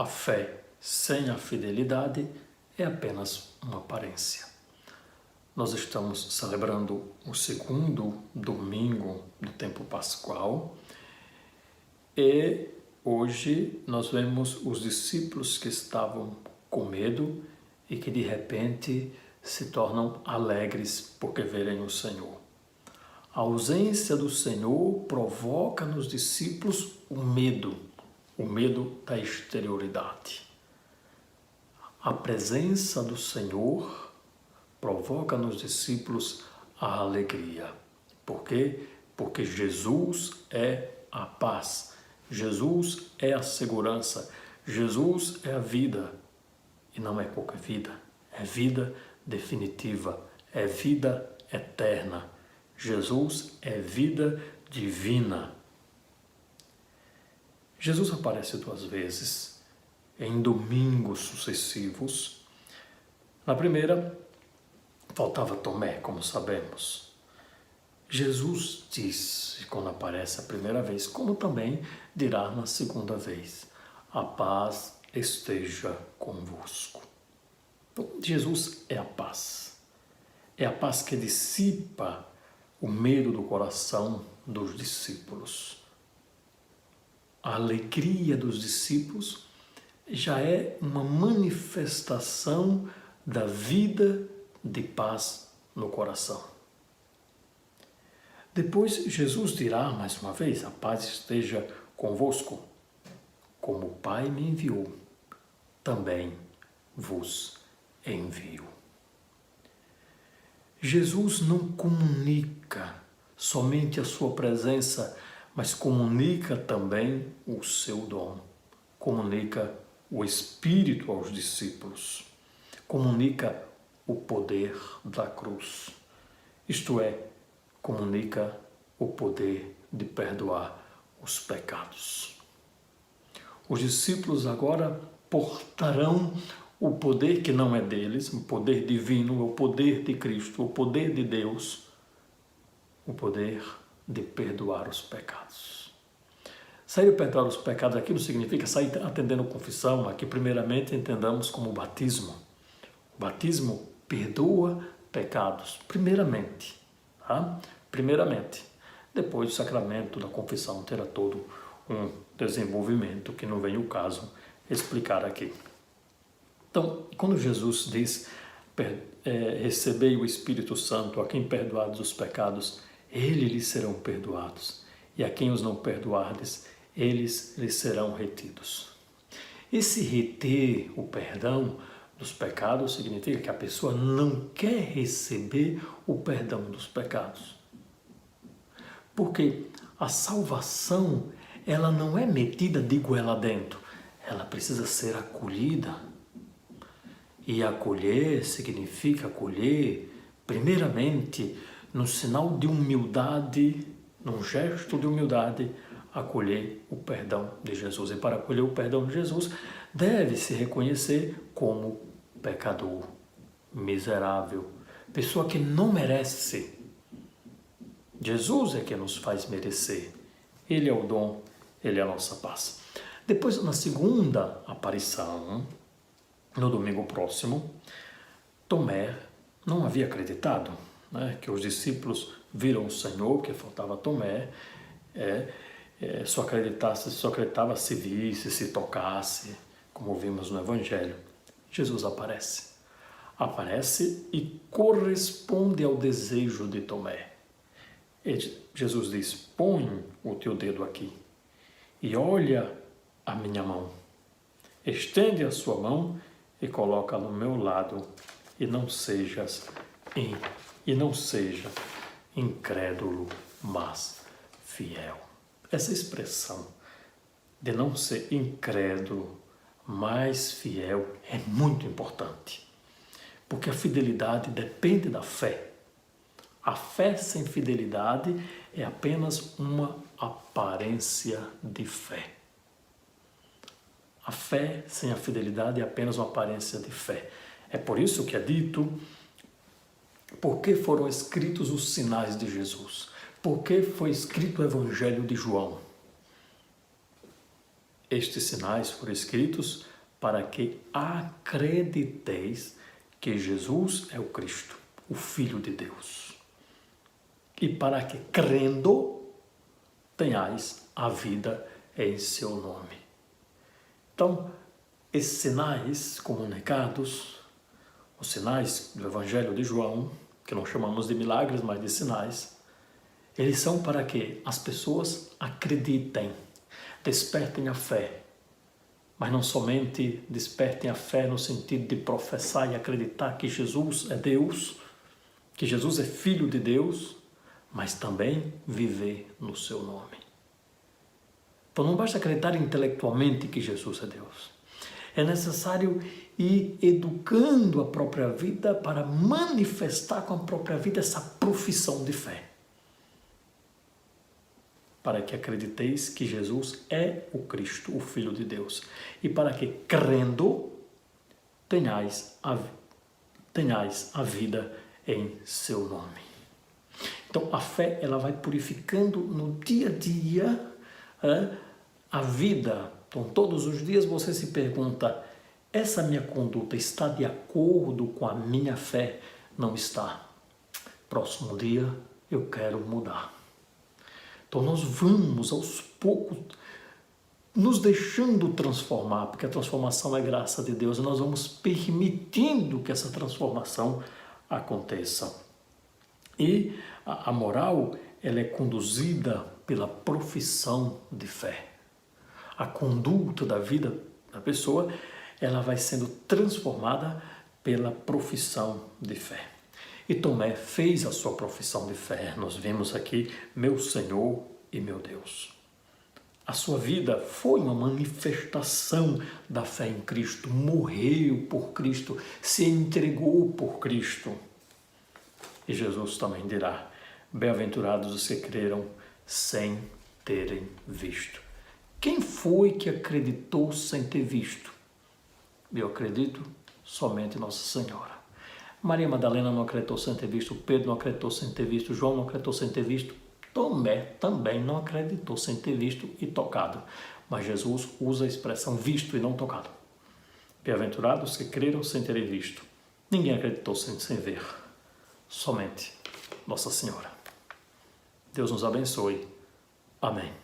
a fé sem a fidelidade é apenas uma aparência. Nós estamos celebrando o segundo domingo do tempo pascual e hoje nós vemos os discípulos que estavam com medo e que de repente se tornam alegres porque verem o Senhor. A ausência do Senhor provoca nos discípulos o medo da exterioridade. A presença do Senhor provoca nos discípulos a alegria. Por quê? Porque Jesus é a paz, Jesus é a segurança, Jesus é a vida. E não é pouca vida, é vida definitiva, é vida eterna. Jesus é vida divina. Jesus aparece 2 vezes em domingos sucessivos. Na primeira, faltava Tomé, como sabemos. Jesus diz, quando aparece a primeira vez, como também dirá na segunda vez: a paz esteja convosco. Então, Jesus é a paz. É a paz que dissipa o medo do coração dos discípulos. A alegria dos discípulos já é uma manifestação da vida de paz no coração. Depois Jesus dirá mais uma vez: a paz esteja convosco. Como o Pai me enviou, também vos envio. Jesus não comunica somente a sua presença, mas comunica também o seu dom. Comunica o Espírito aos discípulos. Comunica o poder da cruz. Isto é, comunica o poder de perdoar os pecados. Os discípulos agora portarão o poder que não é deles, o poder divino, o poder de Cristo, o poder de Deus, o poder de perdoar os pecados. Sair perdoar os pecados aqui não significa sair atendendo confissão, aqui primeiramente entendamos como batismo. O batismo perdoa pecados, primeiramente. Tá? Primeiramente. Depois o sacramento da confissão terá todo um desenvolvimento que não vem o caso explicar aqui. Então, quando Jesus diz, recebei o Espírito Santo, a quem perdoardes os pecados, eles lhes serão perdoados, e a quem os não perdoardes, eles lhes serão retidos. Esse reter o perdão dos pecados significa que a pessoa não quer receber o perdão dos pecados. Porque a salvação, ela não é metida de goela dentro, ela precisa ser acolhida. E acolher significa acolher, primeiramente, no sinal de humildade, num gesto de humildade, acolher o perdão de Jesus. E para acolher o perdão de Jesus, deve-se reconhecer como pecador, miserável, pessoa que não merece. Jesus é que nos faz merecer. Ele é o dom, ele é a nossa paz. Depois, na segunda aparição, no domingo próximo, Tomé não havia acreditado, né, que os discípulos viram o Senhor, que faltava Tomé, só acreditava se visse, se tocasse, como vimos no Evangelho. Jesus aparece e corresponde ao desejo de Tomé. Jesus diz: põe o teu dedo aqui e olha a minha mão. Estende a sua mão e coloca no meu lado, e não seja incrédulo, mas fiel. Essa expressão de não ser incrédulo, mas fiel é muito importante, porque a fidelidade depende da fé. A fé sem fidelidade é apenas uma aparência de fé. A fé sem a fidelidade é apenas uma aparência de fé. É por isso que é dito, por que foram escritos os sinais de Jesus? Por que foi escrito o Evangelho de João? estes sinais foram escritos para que acrediteis que Jesus é o Cristo, o Filho de Deus. E para que, crendo, tenhais a vida em seu nome. Então, esses sinais comunicados, os sinais do Evangelho de João, que não chamamos de milagres, mas de sinais, eles são para que as pessoas acreditem, despertem a fé, mas não somente despertem a fé no sentido de professar e acreditar que Jesus é Deus, que Jesus é Filho de Deus, mas também viver no seu nome. Então não basta acreditar intelectualmente que Jesus é Deus. É necessário ir educando a própria vida para manifestar com a própria vida essa profissão de fé. Para que acrediteis que Jesus é o Cristo, o Filho de Deus. E para que, crendo, tenhais a vida em seu nome. Então, a fé ela vai purificando no dia a dia a vida. Então, todos os dias você se pergunta, essa minha conduta está de acordo com a minha fé? Não está. Próximo dia, eu quero mudar. Então, nós vamos, aos poucos, nos deixando transformar, porque a transformação é graça de Deus, e nós vamos permitindo que essa transformação aconteça. E a moral, ela é conduzida pela profissão de fé. A conduta da vida da pessoa, ela vai sendo transformada pela profissão de fé. E Tomé fez a sua profissão de fé. Nós vemos aqui, meu Senhor e meu Deus. A sua vida foi uma manifestação da fé em Cristo. Morreu por Cristo, se entregou por Cristo. E Jesus também dirá, bem-aventurados os que creram sem terem visto. Quem foi que acreditou sem ter visto? Eu acredito somente Nossa Senhora. Maria Madalena não acreditou sem ter visto, Pedro não acreditou sem ter visto, João não acreditou sem ter visto, Tomé também não acreditou sem ter visto e tocado. Mas Jesus usa a expressão visto e não tocado. Bem-aventurados que creram sem terem visto. Ninguém acreditou sem ver. Somente Nossa Senhora. Deus nos abençoe. Amém.